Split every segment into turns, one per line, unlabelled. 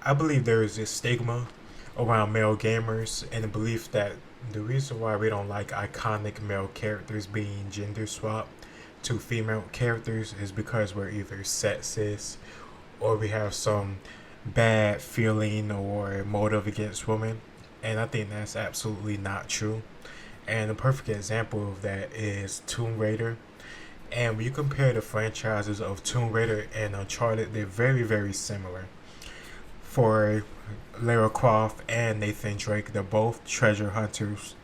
I believe there is a stigma around male gamers and the belief that the reason why we don't like iconic male characters being gender swapped to female characters is because we're either sexist or we have some bad feeling or motive against women. And I think that's absolutely not true. And a perfect example of that is Tomb Raider. And when you compare the franchises of Tomb Raider and Uncharted, they're very, very similar. For Lara Croft and Nathan Drake, they're both treasure hunters.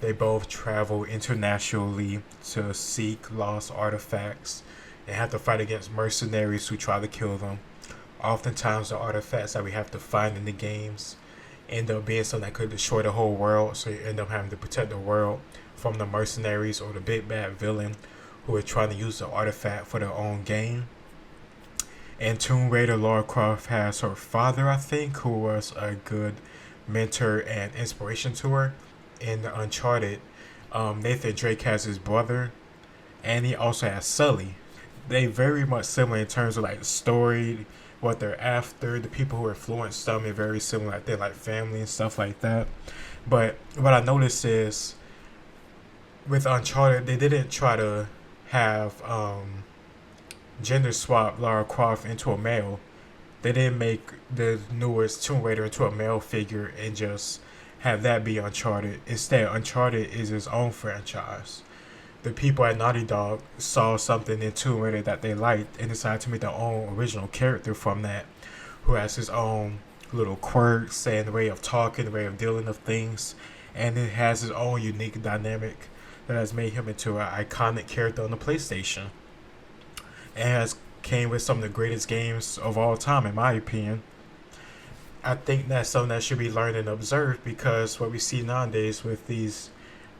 They both travel internationally to seek lost artifacts and have to fight against mercenaries who try to kill them. Oftentimes, the artifacts that we have to find in the games end up being something that could destroy the whole world, so you end up having to protect the world from the mercenaries or the big bad villain who are trying to use the artifact for their own gain. In Tomb Raider, Lara Croft has her father, I think, who was a good mentor and inspiration to her. In Uncharted, Nathan Drake has his brother, and he also has Sully. They very much similar in terms of like the story, what they're after, the people who influenced them are very similar. Like they're like family and stuff like that. But what I noticed is with Uncharted, they didn't try to have gender swap Lara Croft into a male. They didn't make the newest Tomb Raider into a male figure and just have that be Uncharted. Instead, Uncharted is its own franchise. The people at Naughty Dog saw something in Tomb Raider that they liked and decided to make their own original character from that, who has his own little quirks and way of talking, the way of dealing with things, and it has his own unique dynamic that has made him into an iconic character on the PlayStation. And has came with some of the greatest games of all time, in my opinion. I think that's something that should be learned and observed because what we see nowadays with these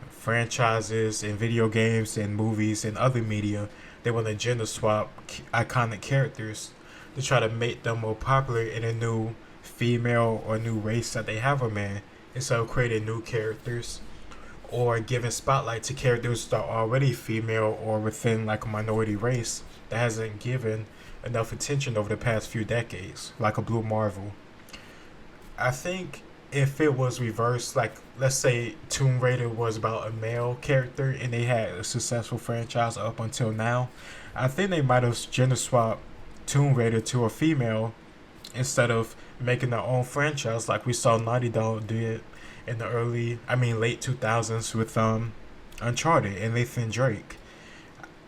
franchises and video games and movies and other media, they want to gender swap iconic characters to try to make them more popular in a new female or new race that they have them in, instead of creating new characters or giving spotlight to characters that are already female or within like a minority race that hasn't given enough attention over the past few decades, like a Blue Marvel. I think if it was reversed, like let's say Tomb Raider was about a male character and they had a successful franchise up until now, I think they might have gender swapped Tomb Raider to a female instead of making their own franchise like we saw Naughty Dog did in the late 2000s with Uncharted and Nathan Drake.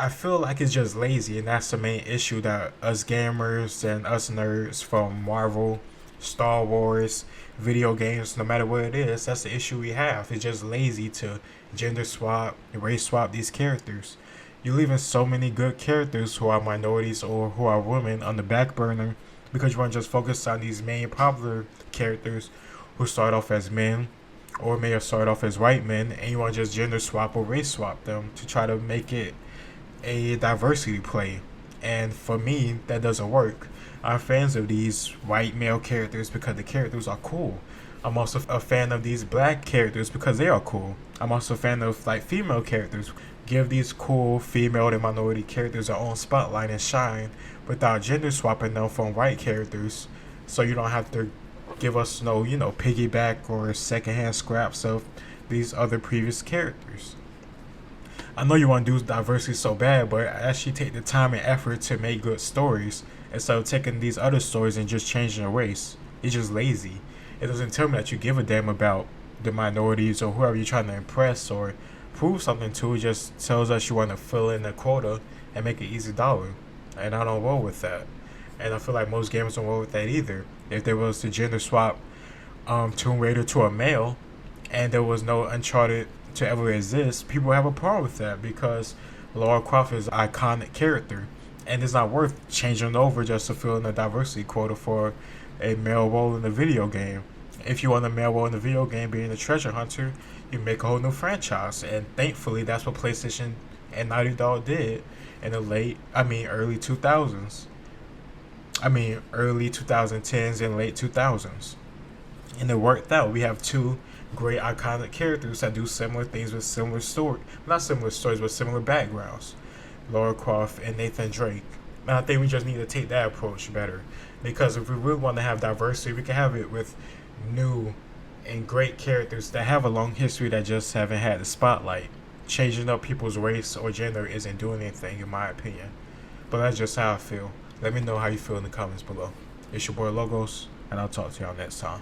I feel like it's just lazy, and that's the main issue that us gamers and us nerds from Marvel, Star Wars, video games, no matter what it is, that's the issue we have. It's just lazy to gender swap, race swap these characters. You're leaving so many good characters who are minorities or who are women on the back burner because you want to just focus on these main popular characters who start off as men or may have started off as white men, and you want to just gender swap or race swap them to try to make it a diversity play. And for me, that doesn't work. I'm fans of these white male characters because the characters are cool. I'm also a fan of these black characters because they are cool. I'm also a fan of like female characters. Give these cool female and minority characters their own spotlight and shine without gender swapping them from white characters. So you don't have to give us piggyback or secondhand scraps of these other previous characters. I know you want to do diversity so bad, but actually take the time and effort to make good stories instead of taking these other stories and just changing the race. It's just lazy. It doesn't tell me that you give a damn about the minorities or whoever you're trying to impress or prove something to. It just tells us you want to fill in a quota and make an easy dollar. And I don't roll with that. And I feel like most gamers don't roll with that either. If there was to gender swap Tomb Raider to a male and there was no Uncharted to ever exist, people have a problem with that because Lara Croft is an iconic character, and it's not worth changing over just to fill in a diversity quota for a male role in the video game. If you want a male role in the video game being a treasure hunter, you make a whole new franchise, and thankfully that's what PlayStation and Naughty Dog did in the early 2000s. Early 2010s and late 2000s. And it worked out. We have two great iconic characters that do similar things with similar story, not similar stories, but similar backgrounds. Lara Croft and Nathan Drake. And I think we just need to take that approach better. Because if we really want to have diversity, we can have it with new and great characters that have a long history that just haven't had the spotlight. Changing up people's race or gender isn't doing anything, in my opinion. But that's just how I feel. Let me know how you feel in the comments below. It's your boy Logos, and I'll talk to y'all next time.